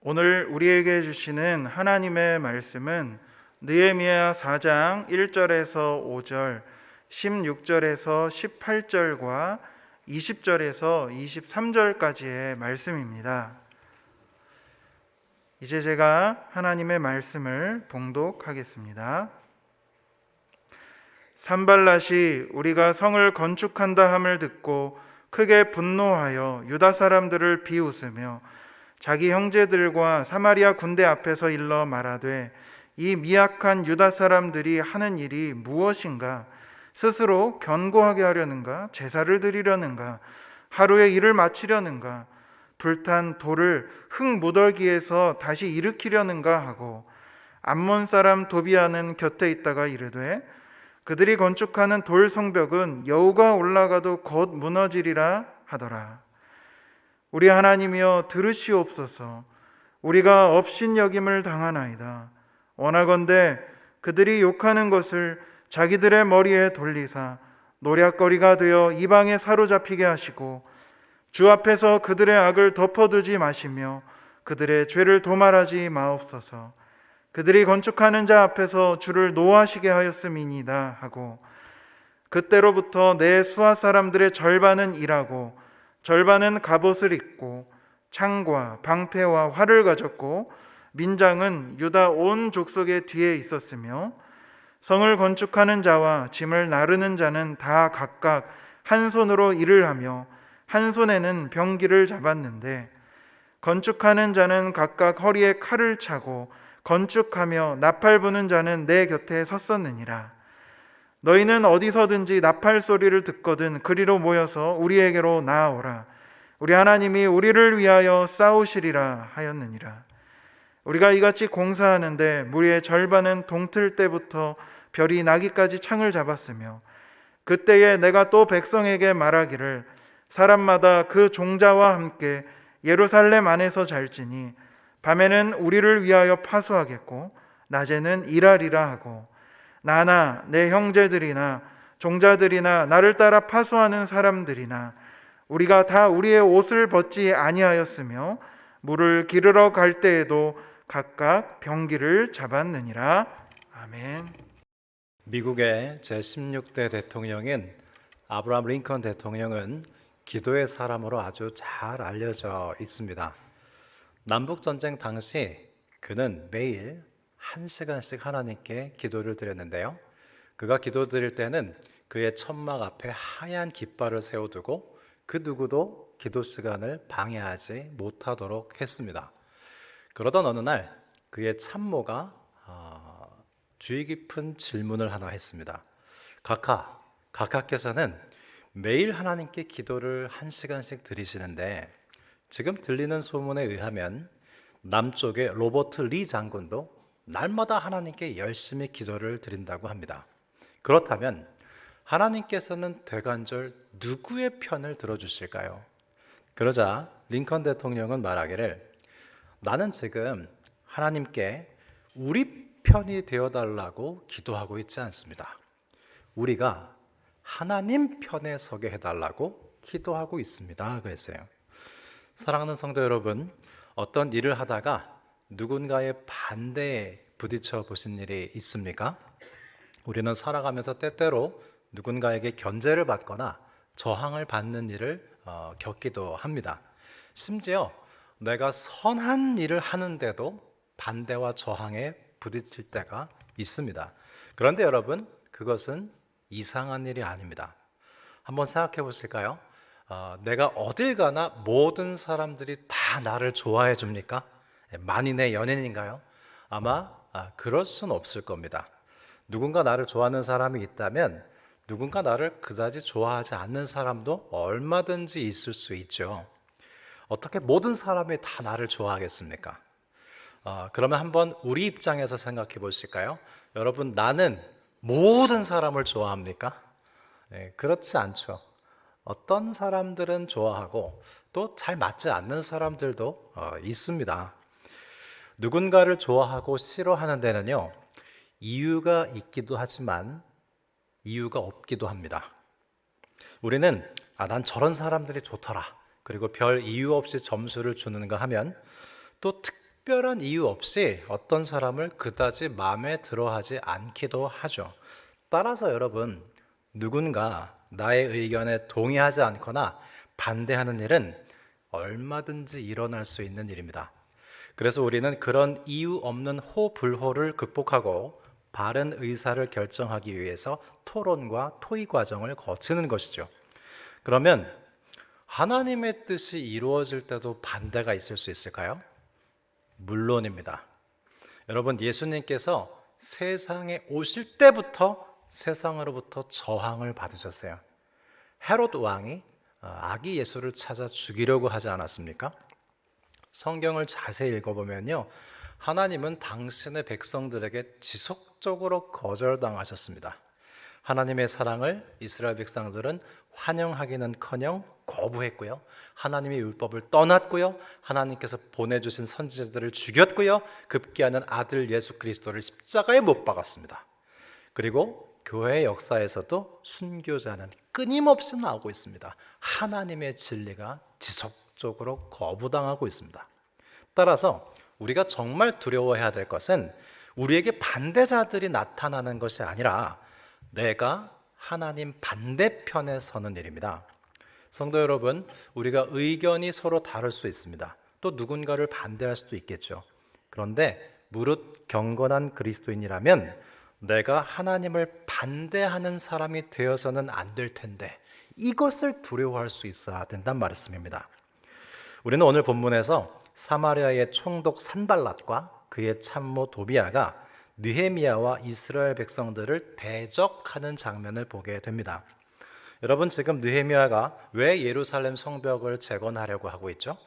오늘 우리에게 주시는 하나님의 말씀은 느헤미야 4장 1절에서 5절, 16절에서 18절과 20절에서 23절까지의 말씀입니다. 이제 제가 하나님의 말씀을 봉독하겠습니다. 산발랏이 우리가 성을 건축한다 함을 듣고 크게 분노하여 유다 사람들을 비웃으며 자기 형제들과 사마리아 군대 앞에서 일러 말하되 이 미약한 유다 사람들이 하는 일이 무엇인가? 스스로 견고하게 하려는가? 제사를 드리려는가? 하루에 일을 마치려는가? 불탄 돌을 흙 무더기에서 다시 일으키려는가 하고 암몬 사람 도비아는 곁에 있다가 이르되 그들이 건축하는 돌 성벽은 여우가 올라가도 곧 무너지리라 하더라. 우리 하나님이여 들으시옵소서. 우리가 업신여김을 당하나이다. 원하건대 그들이 욕하는 것을 자기들의 머리에 돌리사 노략거리가 되어 이방에 사로잡히게 하시고 주 앞에서 그들의 악을 덮어두지 마시며 그들의 죄를 도말하지 마옵소서. 그들이 건축하는 자 앞에서 주를 노하시게 하였음이니이다 하고 그때로부터 내 수하 사람들의 절반은 일하고 절반은 갑옷을 입고 창과 방패와 활을 가졌고 민장은 유다 온 족속의 뒤에 있었으며 성을 건축하는 자와 짐을 나르는 자는 다 각각 한 손으로 일을 하며 한 손에는 병기를 잡았는데 건축하는 자는 각각 허리에 칼을 차고 건축하며 나팔 부는 자는 내 곁에 섰었느니라. 너희는 어디서든지 나팔 소리를 듣거든 그리로 모여서 우리에게로 나아오라. 우리 하나님이 우리를 위하여 싸우시리라 하였느니라. 우리가 이같이 공사하는데 무리의 절반은 동틀 때부터 별이 나기까지 창을 잡았으며 그때에 내가 또 백성에게 말하기를 사람마다 그 종자와 함께 예루살렘 안에서 잘지니 밤에는 우리를 위하여 파수하겠고 낮에는 일하리라 하고 나나 내 형제들이나 종자들이나 나를 따라 파수하는 사람들이나 우리가 다 우리의 옷을 벗지 아니하였으며 물을 기르러 갈 때에도 각각 병기를 잡았느니라. 아멘. 미국의 제16대 대통령인 아브라함 링컨 대통령은 기도의 사람으로 아주 잘 알려져 있습니다. 남북전쟁 당시 그는 매일 1시간씩 하나님께 기도를 드렸는데요. 그가 기도 드릴 때는 그의 천막 앞에 하얀 깃발을 세워두고 그 누구도 기도 시간을 방해하지 못하도록 했습니다. 그러던 어느 날 그의 참모가 주의 깊은 질문을 하나 했습니다. 각하께서는 매일 하나님께 기도를 1시간씩 드리시는데 지금 들리는 소문에 의하면 남쪽의 로버트 리 장군도 날마다 하나님께 열심히 기도를 드린다고 합니다. 그렇다면 하나님께서는 대관절 누구의 편을 들어주실까요? 그러자 링컨 대통령은 말하기를 나는 지금 하나님께 우리 편이 되어달라고 기도하고 있지 않습니다. 우리가 하나님 편에 서게 해달라고 기도하고 있습니다. 그랬어요. 사랑하는 성도 여러분, 어떤 일을 하다가 누군가의 반대에 부딪혀 보신 일이 있습니까? 우리는 살아가면서 때때로 누군가에게 견제를 받거나 저항을 받는 일을 겪기도 합니다. 심지어 내가 선한 일을 하는데도 반대와 저항에 부딪힐 때가 있습니다. 그런데 여러분, 그것은 이상한 일이 아닙니다. 한번 생각해 보실까요? 내가 어딜 가나 모든 사람들이 다 나를 좋아해 줍니까? 만인의 연인인가요? 아마 그럴 수는 없을 겁니다. 누군가 나를 좋아하는 사람이 있다면 누군가 나를 그다지 좋아하지 않는 사람도 얼마든지 있을 수 있죠. 어떻게 모든 사람이 다 나를 좋아하겠습니까? 그러면 한번 우리 입장에서 생각해 보실까요? 여러분, 나는 모든 사람을 좋아합니까? 네, 그렇지 않죠. 어떤 사람들은 좋아하고 또 잘 맞지 않는 사람들도 있습니다. 누군가를 좋아하고 싫어하는 데는요, 이유가 있기도 하지만 이유가 없기도 합니다. 우리는 난 저런 사람들이 좋더라, 그리고 별 이유 없이 점수를 주는가 하면 또 특별한 이유 없이 어떤 사람을 그다지 마음에 들어하지 않기도 하죠. 따라서 여러분, 누군가 나의 의견에 동의하지 않거나 반대하는 일은 얼마든지 일어날 수 있는 일입니다. 그래서 우리는 그런 이유 없는 호불호를 극복하고 바른 의사를 결정하기 위해서 토론과 토의 과정을 거치는 것이죠. 그러면 하나님의 뜻이 이루어질 때도 반대가 있을 수 있을까요? 물론입니다. 여러분, 예수님께서 세상에 오실 때부터 세상으로부터 저항을 받으셨어요. 헤롯 왕이 아기 예수를 찾아 죽이려고 하지 않았습니까? 성경을 자세히 읽어보면요, 하나님은 당신의 백성들에게 지속적으로 거절당하셨습니다. 하나님의 사랑을 이스라엘 백성들은 환영하기는커녕 거부했고요, 하나님의 율법을 떠났고요, 하나님께서 보내주신 선지자들을 죽였고요, 급기야는 아들 예수 그리스도를 십자가에 못 박았습니다. 그리고 교회 역사에서도 순교자는 끊임없이 나오고 있습니다. 하나님의 진리가 지속적으로 거부당하고 있습니다. 따라서 우리가 정말 두려워해야 될 것은 우리에게 반대자들이 나타나는 것이 아니라 내가 하나님 반대편에 서는 일입니다. 성도 여러분, 우리가 의견이 서로 다를 수 있습니다. 또 누군가를 반대할 수도 있겠죠. 그런데 무릇 경건한 그리스도인이라면 내가 하나님을 반대하는 사람이 되어서는 안 될 텐데 이것을 두려워할 수 있어야 된단 말씀입니다. 우리는 오늘 본문에서 사마리아의 총독 산발랏과 그의 참모 도비아가 느헤미야와 이스라엘 백성들을 대적하는 장면을 보게 됩니다. 여러분, 지금 느헤미야가 왜 예루살렘 성벽을 재건하려고 하고 있죠?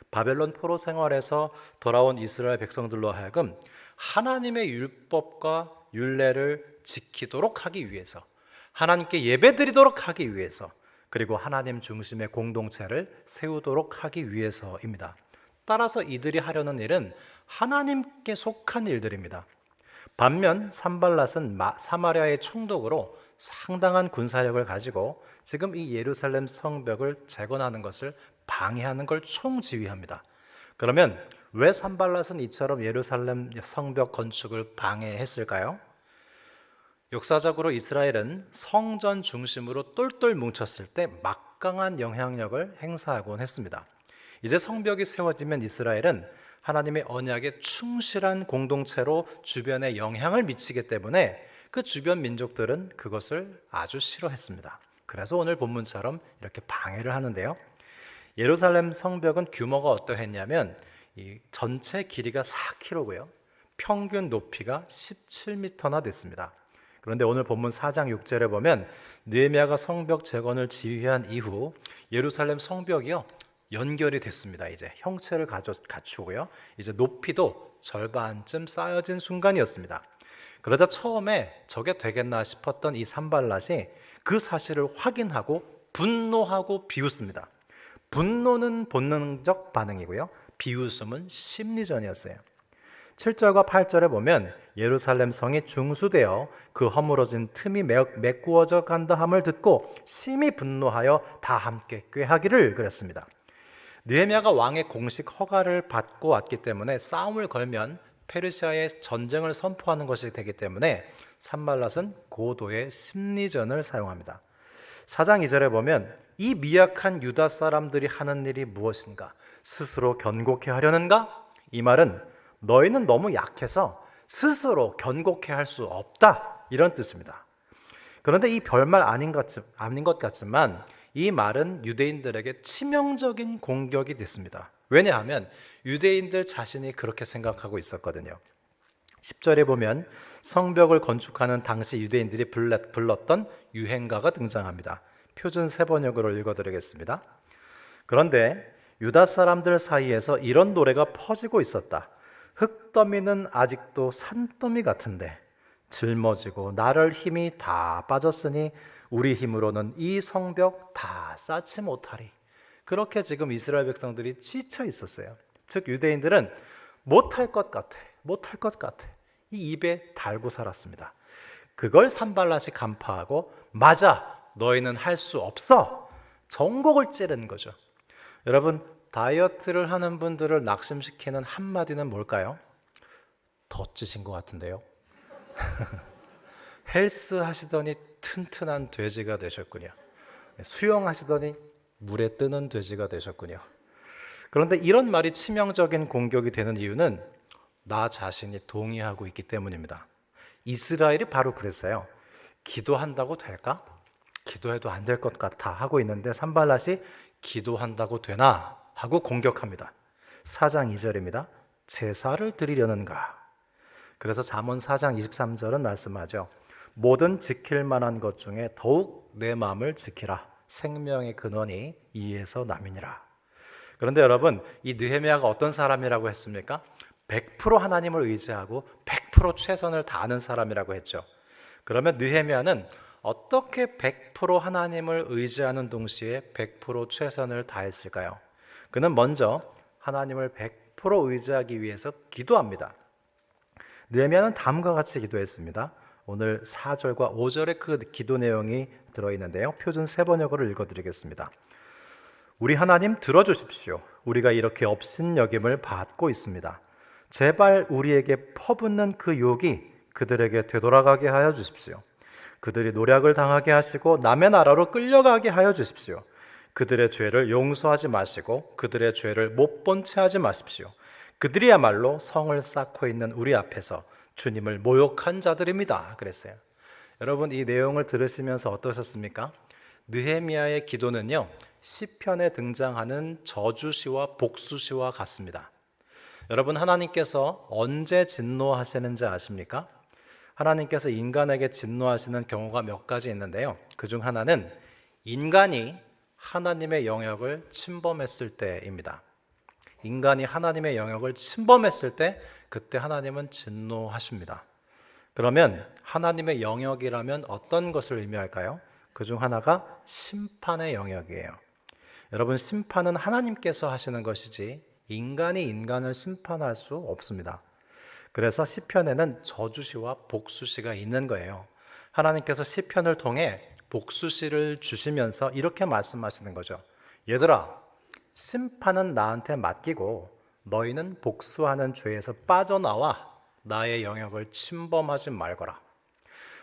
바벨론 포로 생활에서 돌아온 이스라엘 백성들로 하여금 하나님의 율법과 율례를 지키도록 하기 위해서, 하나님께 예배드리도록 하기 위해서, 그리고 하나님 중심의 공동체를 세우도록 하기 위해서입니다. 따라서 이들이 하려는 일은 하나님께 속한 일들입니다. 반면 산발랏은 사마리아의 총독으로 상당한 군사력을 가지고 지금 이 예루살렘 성벽을 재건하는 것을 방해하는 걸 총지휘합니다. 그러면 왜 산발랏은 이처럼 예루살렘 성벽 건축을 방해했을까요? 역사적으로 이스라엘은 성전 중심으로 똘똘 뭉쳤을 때 막강한 영향력을 행사하곤 했습니다. 이제 성벽이 세워지면 이스라엘은 하나님의 언약에 충실한 공동체로 주변에 영향을 미치기 때문에 그 주변 민족들은 그것을 아주 싫어했습니다. 그래서 오늘 본문처럼 이렇게 방해를 하는데요. 예루살렘 성벽은 규모가 어떠했냐면 이 전체 길이가 4km고요. 평균 높이가 17m나 됐습니다. 그런데 오늘 본문 4장 6절에 보면 느헤미야가 성벽 재건을 지휘한 이후 예루살렘 성벽이요, 연결이 됐습니다. 이제 형체를 갖추고요. 이제 높이도 절반쯤 쌓여진 순간이었습니다. 그러자 처음에 저게 되겠나 싶었던 이 산발랏이 그 사실을 확인하고 분노하고 비웃습니다. 분노는 본능적 반응이고요, 비웃음은 심리전이었어요. 7절과 8절에 보면 예루살렘 성이 중수되어 그 허물어진 틈이 메꾸어져 간다 함을 듣고 심히 분노하여 다 함께 꾀하기를 그랬습니다. 느헤미야가 왕의 공식 허가를 받고 왔기 때문에 싸움을 걸면 페르시아의 전쟁을 선포하는 것이 되기 때문에 산발랏은 고도의 심리전을 사용합니다. 4장 2절에 보면 이 미약한 유다 사람들이 하는 일이 무엇인가? 스스로 견고케 하려는가? 이 말은 너희는 너무 약해서 스스로 견고케 할 수 없다, 이런 뜻입니다. 그런데 이 별말 아닌 것 같지만 이 말은 유대인들에게 치명적인 공격이 됐습니다. 왜냐하면 유대인들 자신이 그렇게 생각하고 있었거든요. 10절에 보면 성벽을 건축하는 당시 유대인들이 불렀던 유행가가 등장합니다. 표준 세번역으로 읽어드리겠습니다. 그런데 유다 사람들 사이에서 이런 노래가 퍼지고 있었다. 흙더미는 아직도 산더미 같은데 짊어지고 나를 힘이 다 빠졌으니 우리 힘으로는 이 성벽 다 쌓지 못하리. 그렇게 지금 이스라엘 백성들이 지쳐 있었어요. 즉 유대인들은 못할 것 같아, 못할 것 같아, 이 입에 달고 살았습니다. 그걸 산발랏이 간파하고 맞아, 너희는 할 수 없어, 정곡을 찌르는 거죠. 여러분, 다이어트를 하는 분들을 낙심시키는 한마디는 뭘까요? 더 찌신 것 같은데요. 헬스 하시더니 튼튼한 돼지가 되셨군요. 수영하시더니 물에 뜨는 돼지가 되셨군요. 그런데 이런 말이 치명적인 공격이 되는 이유는 나 자신이 동의하고 있기 때문입니다. 이스라엘이 바로 그랬어요. 기도한다고 될까? 기도해도 안 될 것 같아 하고 있는데 산발랏이 기도한다고 되나? 하고 공격합니다. 4장 2절입니다. 제사를 드리려는가? 그래서 잠언 4장 23절은 말씀하죠. 모든 지킬 만한 것 중에 더욱 내 마음을 지키라. 생명의 근원이 이에서 남이니라. 그런데 여러분, 이 느헤미야가 어떤 사람이라고 했습니까? 100% 하나님을 의지하고 100% 최선을 다하는 사람이라고 했죠. 그러면 느헤미야는 어떻게 100% 하나님을 의지하는 동시에 100% 최선을 다했을까요? 그는 먼저 하나님을 100% 의지하기 위해서 기도합니다. 느헤미야는 다음과 같이 기도했습니다. 오늘 4절과 5절의 그 기도 내용이 들어있는데요. 표준 세번역어를 읽어드리겠습니다. 우리 하나님 들어주십시오. 우리가 이렇게 업신여김을 받고 있습니다. 제발 우리에게 퍼붓는 그 욕이 그들에게 되돌아가게 하여 주십시오. 그들이 노략을 당하게 하시고 남의 나라로 끌려가게 하여 주십시오. 그들의 죄를 용서하지 마시고 그들의 죄를 못 본 채 하지 마십시오. 그들이야말로 성을 쌓고 있는 우리 앞에서 주님을 모욕한 자들입니다. 그랬어요. 여러분, 이 내용을 들으시면서 어떠셨습니까? 느헤미야의 기도는요, 시편에 등장하는 저주시와 복수시와 같습니다. 여러분, 하나님께서 언제 진노하시는지 아십니까? 하나님께서 인간에게 진노하시는 경우가 몇 가지 있는데요. 그중 하나는 인간이 하나님의 영역을 침범했을 때입니다. 인간이 하나님의 영역을 침범했을 때 그때 하나님은 진노하십니다. 그러면 하나님의 영역이라면 어떤 것을 의미할까요? 그중 하나가 심판의 영역이에요. 여러분, 심판은 하나님께서 하시는 것이지 인간이 인간을 심판할 수 없습니다. 그래서 시편에는 저주시와 복수시가 있는 거예요. 하나님께서 시편을 통해 복수시를 주시면서 이렇게 말씀하시는 거죠. 얘들아, 심판은 나한테 맡기고 너희는 복수하는 죄에서 빠져나와 나의 영역을 침범하지 말거라.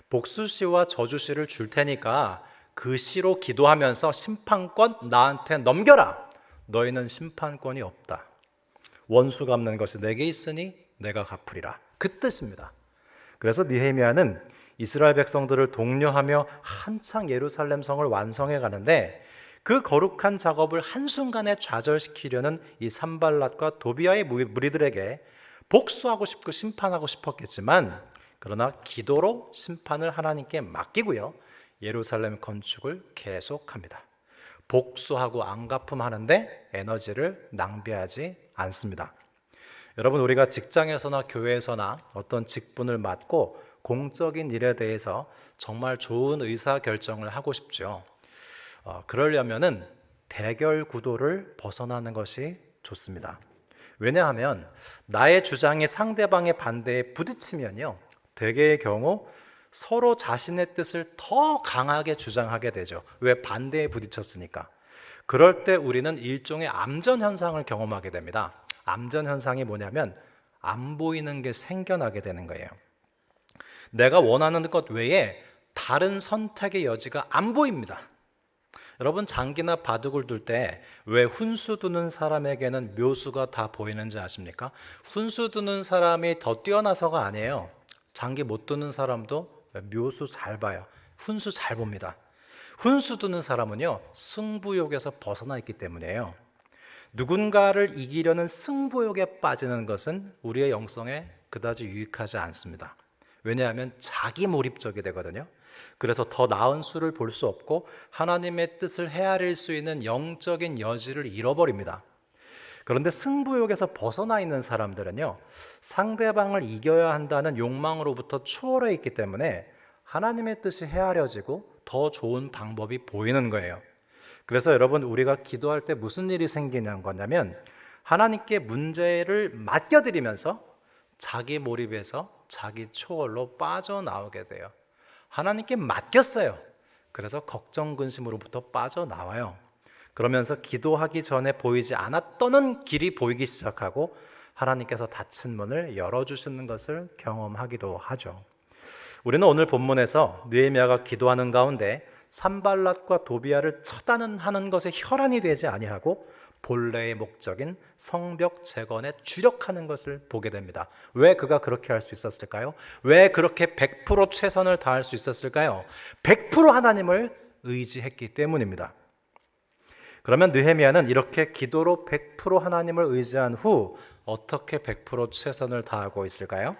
복수시와 저주시를 줄 테니까 그 시로 기도하면서 심판권 나한테 넘겨라. 너희는 심판권이 없다. 원수 갚는 것이 내게 있으니 내가 갚으리라. 그 뜻입니다. 그래서 느헤미야는 이스라엘 백성들을 독려하며 한창 예루살렘 성을 완성해 가는데 그 거룩한 작업을 한순간에 좌절시키려는 이 산발랏과 도비아의 무리들에게 복수하고 싶고 심판하고 싶었겠지만 그러나 기도로 심판을 하나님께 맡기고요. 예루살렘 건축을 계속합니다. 복수하고 안갚음하는데 에너지를 낭비하지 않습니다. 여러분, 우리가 직장에서나 교회에서나 어떤 직분을 맡고 공적인 일에 대해서 정말 좋은 의사결정을 하고 싶죠. 그러려면은 대결 구도를 벗어나는 것이 좋습니다. 왜냐하면 나의 주장이 상대방의 반대에 부딪히면요, 대개의 경우 서로 자신의 뜻을 더 강하게 주장하게 되죠. 왜? 반대에 부딪혔으니까. 그럴 때 우리는 일종의 암전 현상을 경험하게 됩니다. 암전 현상이 뭐냐면 안 보이는 게 생겨나게 되는 거예요. 내가 원하는 것 외에 다른 선택의 여지가 안 보입니다. 여러분, 장기나 바둑을 둘 때 왜 훈수 두는 사람에게는 묘수가 다 보이는지 아십니까? 훈수 두는 사람이 더 뛰어나서가 아니에요. 장기 못 두는 사람도 묘수 잘 봐요. 훈수 잘 봅니다. 훈수 두는 사람은요, 승부욕에서 벗어나 있기 때문이에요. 누군가를 이기려는 승부욕에 빠지는 것은 우리의 영성에 그다지 유익하지 않습니다. 왜냐하면 자기 몰입적이 되거든요. 그래서 더 나은 수를 볼 수 없고 하나님의 뜻을 헤아릴 수 있는 영적인 여지를 잃어버립니다. 그런데 승부욕에서 벗어나 있는 사람들은요, 상대방을 이겨야 한다는 욕망으로부터 초월해 있기 때문에 하나님의 뜻이 헤아려지고 더 좋은 방법이 보이는 거예요. 그래서 여러분, 우리가 기도할 때 무슨 일이 생기는 거냐면 하나님께 문제를 맡겨드리면서 자기 몰입에서 자기 초월로 빠져나오게 돼요. 하나님께 맡겼어요. 그래서 걱정 근심으로부터 빠져나와요. 그러면서 기도하기 전에 보이지 않았던 길이 보이기 시작하고 하나님께서 닫힌 문을 열어주시는 것을 경험하기도 하죠. 우리는 오늘 본문에서 느헤미야가 기도하는 가운데 산발랏과 도비야를 처단하는 것에 혈안이 되지 아니하고 본래의 목적인 성벽 재건에 주력하는 것을 보게 됩니다. 왜 그가 그렇게 할 수 있었을까요? 왜 그렇게 100% 최선을 다할 수 있었을까요? 100% 하나님을 의지했기 때문입니다. 그러면 느헤미야는 이렇게 기도로 100% 하나님을 의지한 후 어떻게 100% 최선을 다하고 있을까요?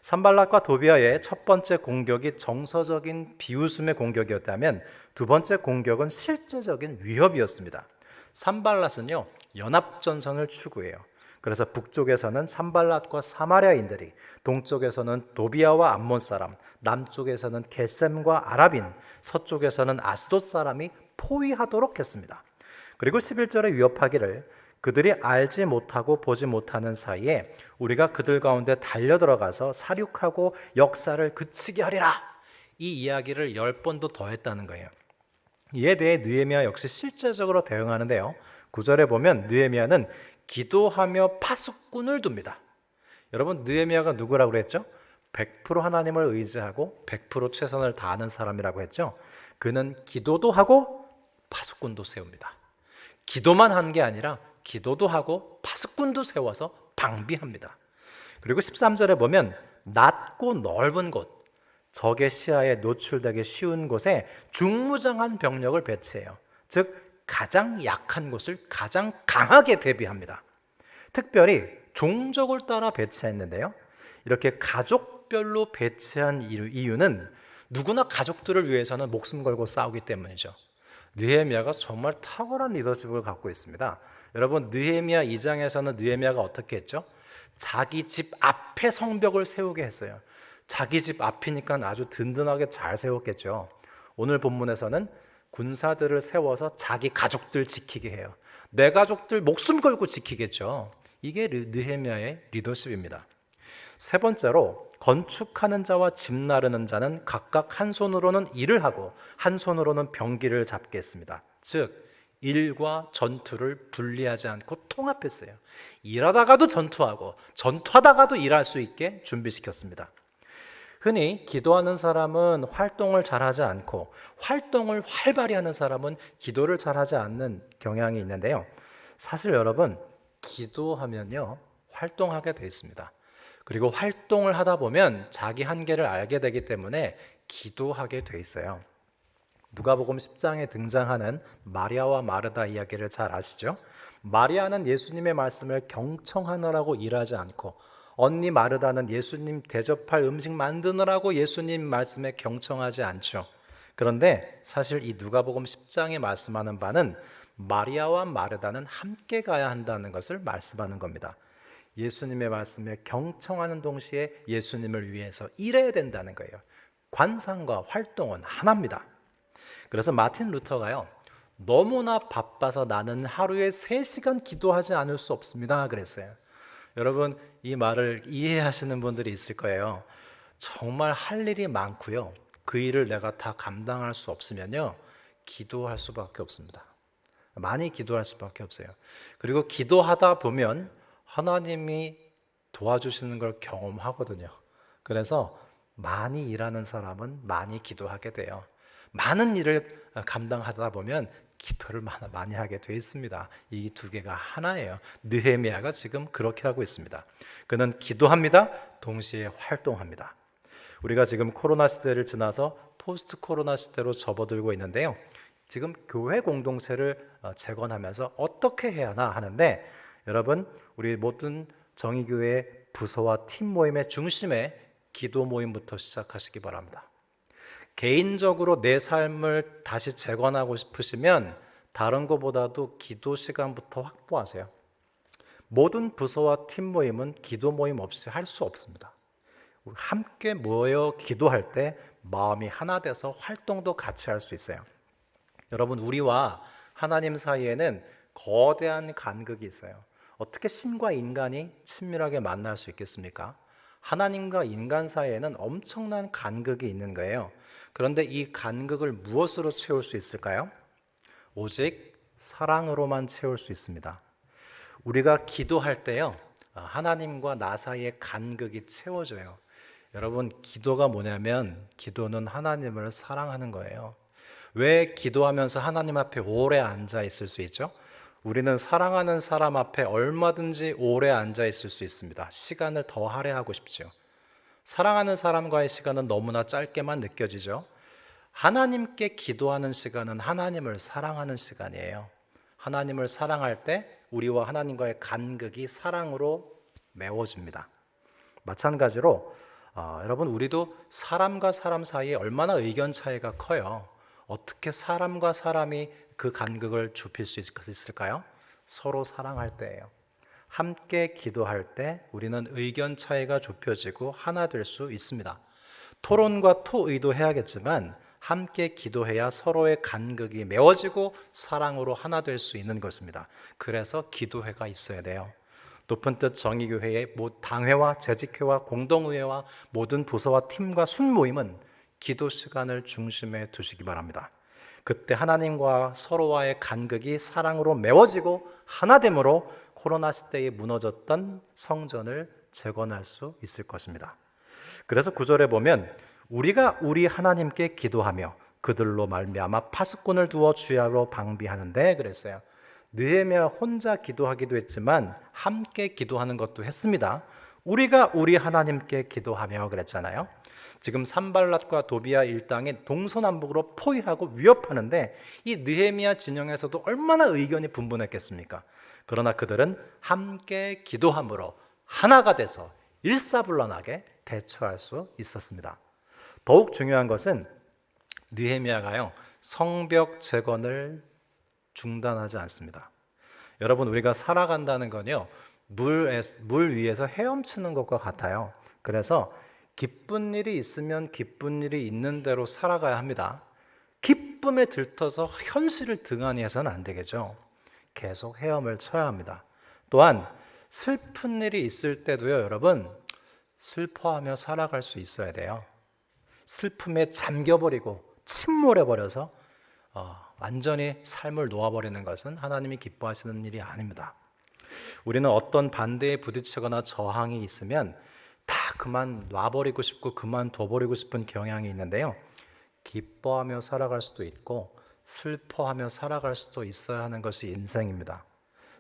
산발랏과 도비야의 첫 번째 공격이 정서적인 비웃음의 공격이었다면 두 번째 공격은 실제적인 위협이었습니다. 산발랏은요, 연합전선을 추구해요. 그래서 북쪽에서는 산발랏과 사마리아인들이, 동쪽에서는 도비야와 암몬 사람, 남쪽에서는 게셈과 아랍인, 서쪽에서는 아스돗 사람이 포위하도록 했습니다. 그리고 11절에 위협하기를 그들이 알지 못하고 보지 못하는 사이에 우리가 그들 가운데 달려들어가서 사륙하고 역사를 그치게 하리라. 이 이야기를 10번도 더 했다는 거예요. 이에 대해 느헤미야 역시 실제적으로 대응하는데요. 9절에 보면 느헤미야는 기도하며 파수꾼을 둡니다. 여러분, 느헤미야가 누구라고 그랬죠? 100% 하나님을 의지하고 100% 최선을 다하는 사람이라고 했죠. 그는 기도도 하고 파수꾼도 세웁니다. 기도만 한 게 아니라 기도도 하고 파수꾼도 세워서 방비합니다. 그리고 13절에 보면 낮고 넓은 곳, 적의 시야에 노출되기 쉬운 곳에 중무장한 병력을 배치해요. 즉 가장 약한 곳을 가장 강하게 대비합니다. 특별히 종족을 따라 배치했는데요. 이렇게 가족별로 배치한 이유는 누구나 가족들을 위해서는 목숨 걸고 싸우기 때문이죠. 느헤미야가 정말 탁월한 리더십을 갖고 있습니다. 여러분, 느헤미야 2장에서는 느헤미야가 어떻게 했죠? 자기 집 앞에 성벽을 세우게 했어요. 자기 집 앞이니까 아주 든든하게 잘 세웠겠죠. 오늘 본문에서는 군사들을 세워서 자기 가족들 지키게 해요. 내 가족들 목숨 걸고 지키겠죠. 이게 느헤미야의 리더십입니다. 세 번째로 건축하는 자와 집 나르는 자는 각각 한 손으로는 일을 하고 한 손으로는 병기를 잡게 했습니다. 즉 일과 전투를 분리하지 않고 통합했어요. 일하다가도 전투하고 전투하다가도 일할 수 있게 준비시켰습니다. 흔히 기도하는 사람은 활동을 잘하지 않고 활동을 활발히 하는 사람은 기도를 잘하지 않는 경향이 있는데요. 사실 여러분, 기도하면요 활동하게 돼 있습니다. 그리고 활동을 하다 보면 자기 한계를 알게 되기 때문에 기도하게 돼 있어요. 누가복음 10장에 등장하는 마리아와 마르다 이야기를 잘 아시죠? 마리아는 예수님의 말씀을 경청하느라고 일하지 않고 언니 마르다는 예수님 대접할 음식 만드느라고 예수님 말씀에 경청하지 않죠. 그런데 사실 이 누가복음 10장에 말씀하는 바는 마리아와 마르다는 함께 가야 한다는 것을 말씀하는 겁니다. 예수님의 말씀에 경청하는 동시에 예수님을 위해서 일해야 된다는 거예요. 관상과 활동은 하나입니다. 그래서 마틴 루터가요, 너무나 바빠서 나는 하루에 3시간 기도하지 않을 수 없습니다 그랬어요. 여러분, 이 말을 이해하시는 분들이 있을 거예요. 정말 할 일이 많고요, 그 일을 내가 다 감당할 수 없으면요 기도할 수밖에 없습니다. 많이 기도할 수밖에 없어요. 그리고 기도하다 보면 하나님이 도와주시는 걸 경험하거든요. 그래서 많이 일하는 사람은 많이 기도하게 돼요. 많은 일을 감당하다 보면 기도를 많이 하게 되어 있습니다. 이 두 개가 하나예요. 느헤미야가 지금 그렇게 하고 있습니다. 그는 기도합니다. 동시에 활동합니다. 우리가 지금 코로나 시대를 지나서 포스트 코로나 시대로 접어들고 있는데요. 지금 교회 공동체를 재건하면서 어떻게 해야 하나 하는데, 여러분, 우리 모든 정의교회 부서와 팀 모임의 중심에 기도 모임부터 시작하시기 바랍니다. 개인적으로 내 삶을 다시 재건하고 싶으시면 다른 것보다도 기도 시간부터 확보하세요. 모든 부서와 팀 모임은 기도 모임 없이 할 수 없습니다. 함께 모여 기도할 때 마음이 하나 돼서 활동도 같이 할 수 있어요. 여러분, 우리와 하나님 사이에는 거대한 간극이 있어요. 어떻게 신과 인간이 친밀하게 만날 수 있겠습니까? 하나님과 인간 사이에는 엄청난 간극이 있는 거예요. 그런데 이 간극을 무엇으로 채울 수 있을까요? 오직 사랑으로만 채울 수 있습니다. 우리가 기도할 때요, 하나님과 나 사이의 간극이 채워져요. 여러분, 기도가 뭐냐면 기도는 하나님을 사랑하는 거예요. 왜 기도하면서 하나님 앞에 오래 앉아 있을 수 있죠? 우리는 사랑하는 사람 앞에 얼마든지 오래 앉아 있을 수 있습니다. 시간을 더 할애하고 싶죠. 사랑하는 사람과의 시간은 너무나 짧게만 느껴지죠. 하나님께 기도하는 시간은 하나님을 사랑하는 시간이에요. 하나님을 사랑할 때 우리와 하나님과의 간극이 사랑으로 메워집니다. 마찬가지로 여러분, 우리도 사람과 사람 사이에 얼마나 의견 차이가 커요. 어떻게 사람과 사람이 그 간극을 좁힐 수 있을까요? 서로 사랑할 때예요. 함께 기도할 때 우리는 의견 차이가 좁혀지고 하나 될 수 있습니다. 토론과 토의도 해야겠지만 함께 기도해야 서로의 간극이 메워지고 사랑으로 하나 될 수 있는 것입니다. 그래서 기도회가 있어야 돼요. 높은 뜻 정의교회의 당회와 재직회와 공동의회와 모든 부서와 팀과 순모임은 기도 시간을 중심에 두시기 바랍니다. 그때 하나님과 서로와의 간극이 사랑으로 메워지고 하나됨으로 코로나 시대에 무너졌던 성전을 재건할 수 있을 것입니다. 그래서 9절에 보면 우리가 우리 하나님께 기도하며 그들로 말미암아 파수꾼을 두어 주야로 방비하는데 그랬어요. 느헤미야 혼자 기도하기도 했지만 함께 기도하는 것도 했습니다. 우리가 우리 하나님께 기도하며 그랬잖아요. 지금 산발랏과 도비아 일당이 동서남북으로 포위하고 위협하는데 이 느헤미야 진영에서도 얼마나 의견이 분분했겠습니까? 그러나 그들은 함께 기도함으로 하나가 돼서 일사불란하게 대처할 수 있었습니다. 더욱 중요한 것은 느헤미야가요, 성벽 재건을 중단하지 않습니다. 여러분, 우리가 살아간다는 건요, 물 위에서 헤엄치는 것과 같아요. 그래서 기쁜 일이 있으면 기쁜 일이 있는 대로 살아가야 합니다. 기쁨에 들떠서 현실을 등한히 해서는 안 되겠죠. 계속 헤엄을 쳐야 합니다. 또한 슬픈 일이 있을 때도요, 여러분, 슬퍼하며 살아갈 수 있어야 돼요. 슬픔에 잠겨버리고 침몰해버려서 완전히 삶을 놓아버리는 것은 하나님이 기뻐하시는 일이 아닙니다. 우리는 어떤 반대에 부딪히거나 저항이 있으면 다 그만 놔버리고 싶고 그만둬버리고 싶은 경향이 있는데요, 기뻐하며 살아갈 수도 있고 슬퍼하며 살아갈 수도 있어야 하는 것이 인생입니다.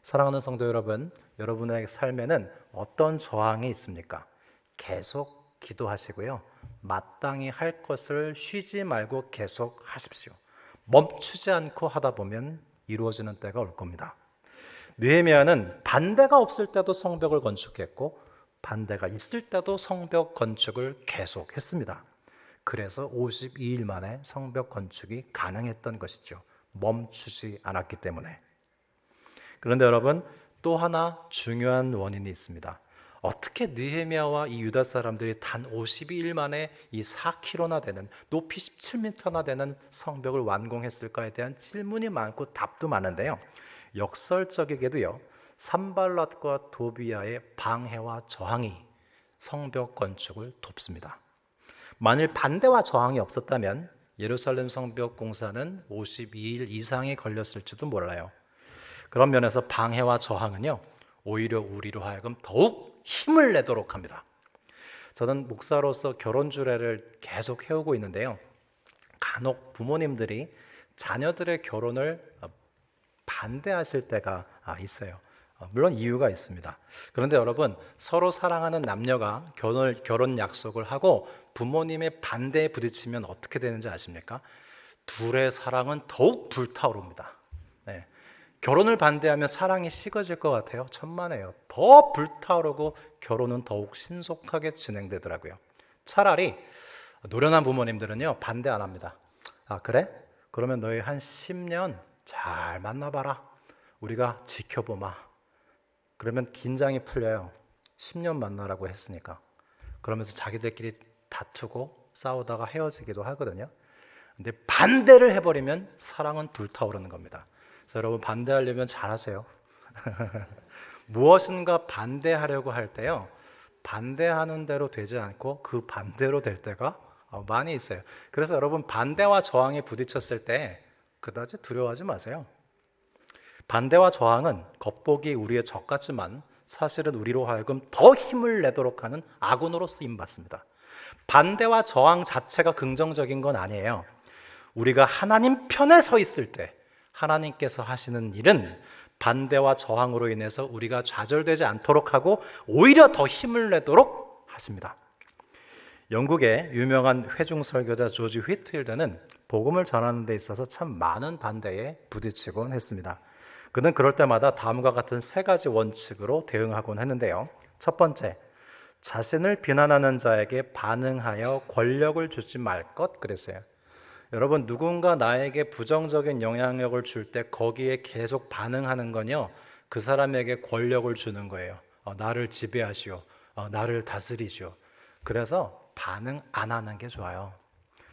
사랑하는 성도 여러분, 여러분의 삶에는 어떤 저항이 있습니까? 계속 기도하시고요, 마땅히 할 것을 쉬지 말고 계속 하십시오. 멈추지 않고 하다 보면 이루어지는 때가 올 겁니다. 느헤미야는 반대가 없을 때도 성벽을 건축했고 반대가 있을 때도 성벽 건축을 계속했습니다. 그래서 52일 만에 성벽 건축이 가능했던 것이죠. 멈추지 않았기 때문에. 그런데 여러분, 또 하나 중요한 원인이 있습니다. 어떻게 느헤미야와 이 유다 사람들이 단 52일 만에 이 4km나 되는, 높이 17m나 되는 성벽을 완공했을까에 대한 질문이 많고 답도 많은데요, 역설적이게도요, 산발랏과 도비아의 방해와 저항이 성벽 건축을 돕습니다. 만일 반대와 저항이 없었다면 예루살렘 성벽 공사는 52일 이상이 걸렸을지도 몰라요. 그런 면에서 방해와 저항은요, 오히려 우리로 하여금 더욱 힘을 내도록 합니다. 저는 목사로서 결혼 주례를 계속 해오고 있는데요, 간혹 부모님들이 자녀들의 결혼을 반대하실 때가 있어요. 물론 이유가 있습니다. 그런데 여러분, 서로 사랑하는 남녀가 결혼 약속을 하고 부모님의 반대에 부딪히면 어떻게 되는지 아십니까? 둘의 사랑은 더욱 불타오릅니다. 네. 결혼을 반대하면 사랑이 식어질 것 같아요. 천만에요. 더 불타오르고 결혼은 더욱 신속하게 진행되더라고요. 차라리 노련한 부모님들은요, 반대 안 합니다. 그래? 그러면 너희 한 10년 잘 만나봐라. 우리가 지켜보마. 그러면 긴장이 풀려요. 10년 만나라고 했으니까. 그러면서 자기들끼리 다투고 싸우다가 헤어지기도 하거든요. 근데 반대를 해버리면 사랑은 불타오르는 겁니다. 그래서 여러분, 반대하려면 잘하세요. 무엇인가 반대하려고 할 때요, 반대하는 대로 되지 않고 그 반대로 될 때가 많이 있어요. 그래서 여러분, 반대와 저항에 부딪혔을 때 그다지 두려워하지 마세요. 반대와 저항은 겉보기 우리의 적 같지만 사실은 우리로 하여금 더 힘을 내도록 하는 아군으로 쓰임받습니다. 반대와 저항 자체가 긍정적인 건 아니에요. 우리가 하나님 편에 서 있을 때 하나님께서 하시는 일은 반대와 저항으로 인해서 우리가 좌절되지 않도록 하고 오히려 더 힘을 내도록 하십니다. 영국의 유명한 회중 설교자 조지 휘트힐드는 복음을 전하는 데 있어서 참 많은 반대에 부딪히곤 했습니다. 그는 그럴 때마다 다음과 같은 세 가지 원칙으로 대응하곤 했는데요. 첫 번째, 자신을 비난하는 자에게 반응하여 권력을 주지 말 것 그랬어요. 여러분, 누군가 나에게 부정적인 영향력을 줄 때 거기에 계속 반응하는 건요, 그 사람에게 권력을 주는 거예요. 나를 지배하시오. 나를 다스리시오. 그래서 반응 안 하는 게 좋아요.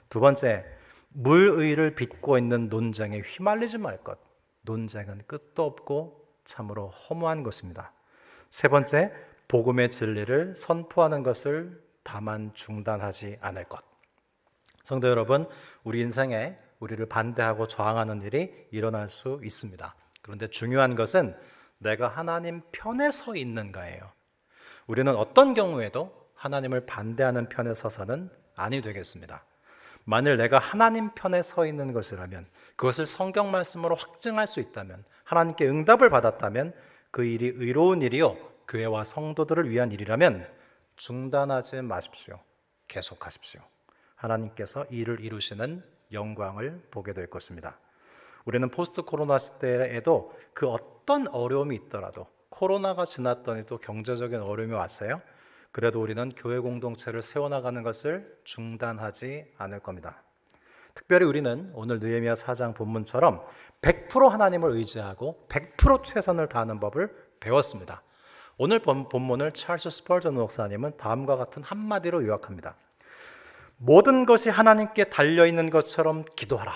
두 번째, 물의를 빚고 있는 논쟁에 휘말리지 말 것. 논쟁은 끝도 없고 참으로 허무한 것입니다. 세 번째, 복음의 진리를 선포하는 것을 다만 중단하지 않을 것. 성도 여러분, 우리 인생에 우리를 반대하고 저항하는 일이 일어날 수 있습니다. 그런데 중요한 것은 내가 하나님 편에 서 있는가예요. 우리는 어떤 경우에도 하나님을 반대하는 편에 서서는 아니 되겠습니다. 만일 내가 하나님 편에 서 있는 것이라면, 그것을 성경 말씀으로 확증할 수 있다면, 하나님께 응답을 받았다면 그 일이 의로운 일이요 교회와 성도들을 위한 일이라면 중단하지 마십시오. 계속하십시오. 하나님께서 일을 이루시는 영광을 보게 될 것입니다. 우리는 포스트 코로나 시대에도 그 어떤 어려움이 있더라도, 코로나가 지났더니 또 경제적인 어려움이 왔어요. 그래도 우리는 교회 공동체를 세워나가는 것을 중단하지 않을 겁니다. 특별히 우리는 오늘 느헤미야 4장 본문처럼 100% 하나님을 의지하고 100% 최선을 다하는 법을 배웠습니다. 오늘 본문을 찰스 스펄전 목사님은 다음과 같은 한마디로 요약합니다. 모든 것이 하나님께 달려있는 것처럼 기도하라.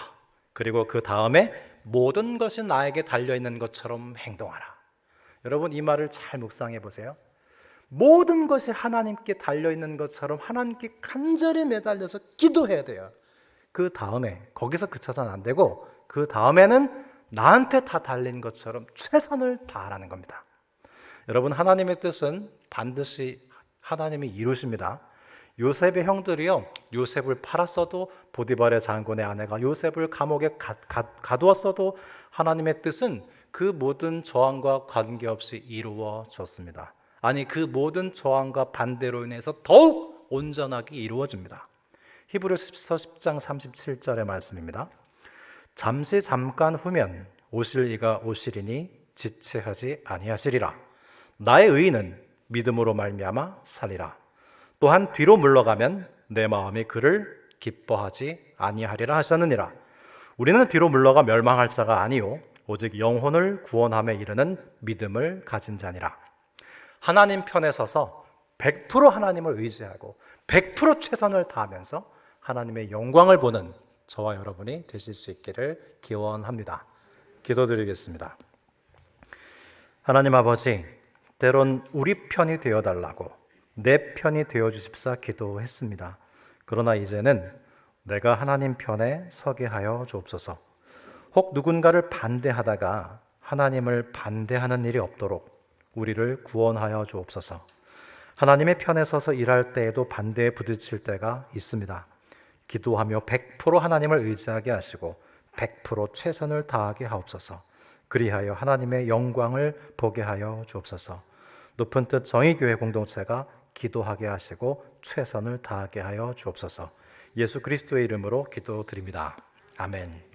그리고 그 다음에 모든 것이 나에게 달려있는 것처럼 행동하라. 여러분, 이 말을 잘 묵상해 보세요. 모든 것이 하나님께 달려있는 것처럼 하나님께 간절히 매달려서 기도해야 돼요. 그 다음에 거기서 그쳐서는 안 되고 그 다음에는 나한테 다 달린 것처럼 최선을 다하라는 겁니다. 여러분, 하나님의 뜻은 반드시 하나님이 이루십니다. 요셉의 형들이요, 요셉을 팔았어도, 보디발의 장군의 아내가 요셉을 감옥에 가두었어도 하나님의 뜻은 그 모든 저항과 관계없이 이루어졌습니다. 아니, 그 모든 저항과 반대로 인해서 더욱 온전하게 이루어집니다. 히브리서 10장 37절의 말씀입니다. 잠깐 후면 오실 이가 오시리니 지체하지 아니하시리라. 나의 의인은 믿음으로 말미암아 살리라. 또한 뒤로 물러가면 내 마음이 그를 기뻐하지 아니하리라 하셨느니라. 우리는 뒤로 물러가 멸망할 자가 아니요 오직 영혼을 구원함에 이르는 믿음을 가진 자니라. 하나님 편에 서서 100% 하나님을 의지하고 100% 최선을 다하면서 하나님의 영광을 보는 저와 여러분이 되실 수 있기를 기원합니다. 기도드리겠습니다. 하나님 아버지, 때론 우리 편이 되어달라고, 내 편이 되어주십사 기도했습니다. 그러나 이제는 내가 하나님 편에 서게 하여 주옵소서. 혹 누군가를 반대하다가 하나님을 반대하는 일이 없도록 우리를 구원하여 주옵소서. 하나님의 편에 서서 일할 때에도 반대에 부딪힐 때가 있습니다. 기도하며 100% 하나님을 의지하게 하시고 100% 최선을 다하게 하옵소서. 그리하여 하나님의 영광을 보게 하여 주옵소서. 높은 뜻 정의교회 공동체가 기도하게 하시고 최선을 다하게 하여 주옵소서. 예수 그리스도의 이름으로 기도드립니다. 아멘.